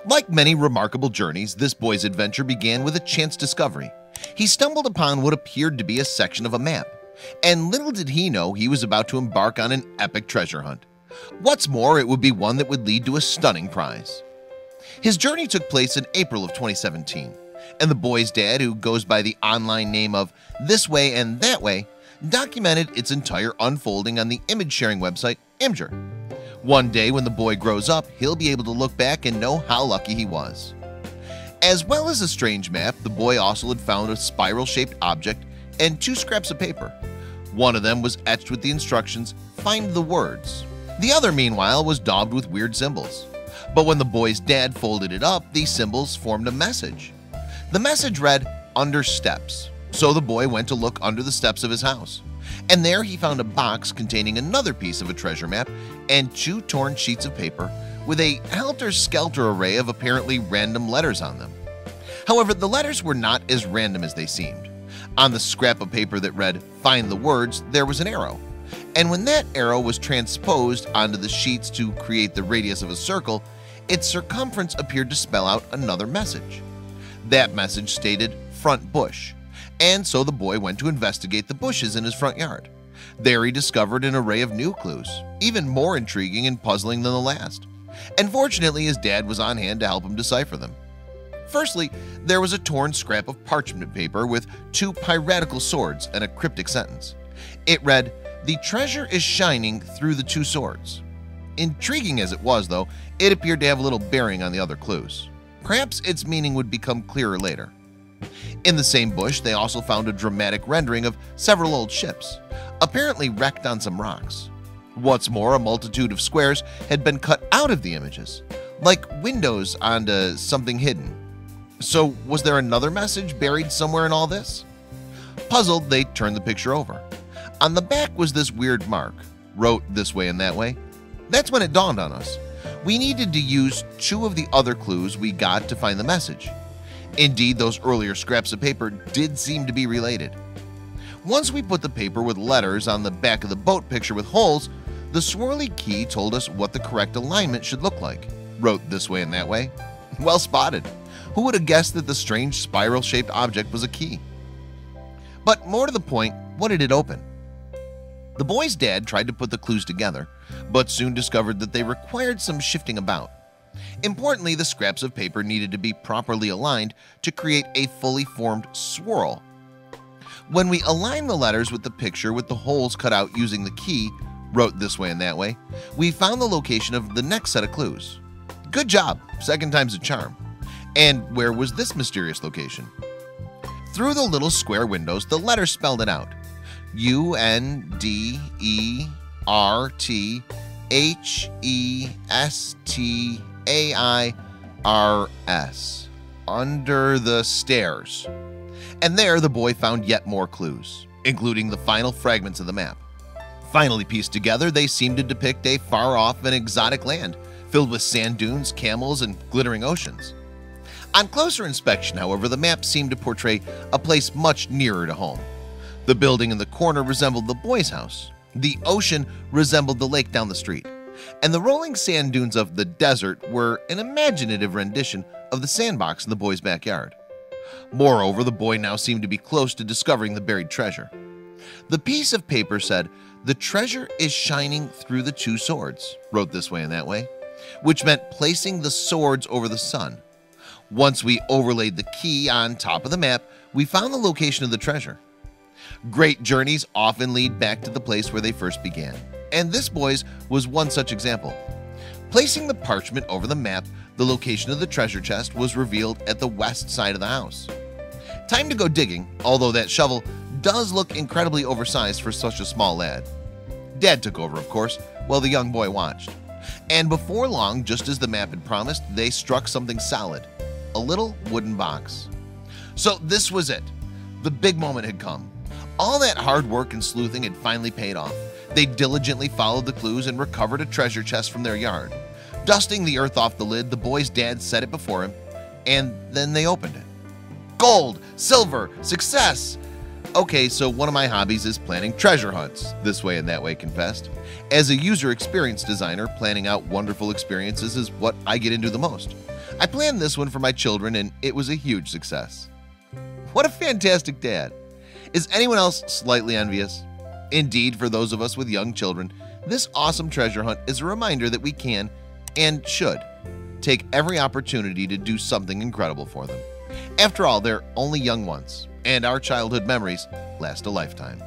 Like many remarkable journeys, this boy's adventure began with a chance discovery. He stumbled upon what appeared to be a section of a map, and little did he know he was about to embark on an epic treasure hunt. What's more, it would be one that would lead to a stunning prize. His journey took place in April of 2017, and the boy's dad, who goes by the online name of This Way and That Way, documented its entire unfolding on the image-sharing website Imgur. One day when the boy grows up, he'll be able to look back and know how lucky he was. As well as a strange map, the boy also had found a spiral-shaped object and 2 scraps of paper. One of them was etched with the instructions, "Find the words." The other, meanwhile, was daubed with weird symbols. But when the boy's dad folded it up, these symbols formed a message. The message read, "Under steps." So the boy went to look under the steps of his house, and there he found a box containing another piece of a treasure map and 2 torn sheets of paper with a helter-skelter array of apparently random letters on them. However, the letters were not as random as they seemed. On the scrap of paper that read, "Find the words," there was an arrow, and when that arrow was transposed onto the sheets to create the radius of a circle, its circumference appeared to spell out another message. That message stated, "Front bush," and so the boy went to investigate the bushes in his front yard. There he discovered an array of new clues, even more intriguing and puzzling than the last. And fortunately, his dad was on hand to help him decipher them. Firstly, there was a torn scrap of parchment paper with 2 piratical swords and a cryptic sentence. It read, "The treasure is shining through the 2 swords." Intriguing as it was, though, it appeared to have little bearing on the other clues. Perhaps its meaning would become clearer later. In the same bush, they also found a dramatic rendering of several old ships, apparently wrecked on some rocks. What's more, a multitude of squares had been cut out of the images, like windows onto something hidden. So was there another message buried somewhere in all this? Puzzled, they turned the picture over. On the back was this weird mark, wrote "This Way and That Way." That's when it dawned on us. We needed to use 2 of the other clues we got to find the message. Indeed, those earlier scraps of paper did seem to be related. Once we put the paper with letters on the back of the boat picture with holes, the swirly key told us what the correct alignment should look like, wrote "This Way and That Way." Well spotted. Who would have guessed that the strange spiral-shaped object was a key? But more to the point, what did it open? The boy's dad tried to put the clues together, but soon discovered that they required some shifting about. Importantly, the scraps of paper needed to be properly aligned to create a fully formed swirl. When we aligned the letters with the picture with the holes cut out using the key, wrote "This Way and That Way," we found the location of the next set of clues. Good job, second time's a charm. And where was this mysterious location? Through the little square windows, the letters spelled it out. UNDERTHESTAIRS. Under the stairs. And there the boy found yet more clues, including the final fragments of the map. Finally pieced together, they seemed to depict a far-off and exotic land filled with sand dunes, camels, and glittering oceans. On closer inspection, however, the map seemed to portray a place much nearer to home. The building in the corner resembled the boy's house. The ocean resembled the lake down the street. And the rolling sand dunes of the desert were an imaginative rendition of the sandbox in the boy's backyard. Moreover, the boy now seemed to be close to discovering the buried treasure. The piece of paper said, "The treasure is shining through the 2 swords," wrote "This Way and That Way," which meant placing the swords over the sun. Once we overlaid the key on top of the map, we found the location of the treasure. Great journeys often lead back to the place where they first began, and this boy's was one such example. Placing the parchment over the map, the location of the treasure chest was revealed at the west side of the house. Time to go digging, although that shovel does look incredibly oversized for such a small lad. Dad took over, of course, while the young boy watched. And before long, just as the map had promised, they struck something solid. A little wooden box. So this was it. The big moment had come. All that hard work and sleuthing had finally paid off. They diligently followed the clues and recovered a treasure chest from their yard. Dusting the earth off the lid, the boy's dad set it before him, and then they opened it. Gold, silver, success! Okay, so one of my hobbies is planning treasure hunts, this way and that way confessed. As a user experience designer, planning out wonderful experiences is what I get into the most. I planned this one for my children and it was a huge success. What a fantastic dad. Is anyone else slightly envious? Indeed, for those of us with young children, this awesome treasure hunt is a reminder that we can, and should, take every opportunity to do something incredible for them. After all, they're only young once, and our childhood memories last a lifetime.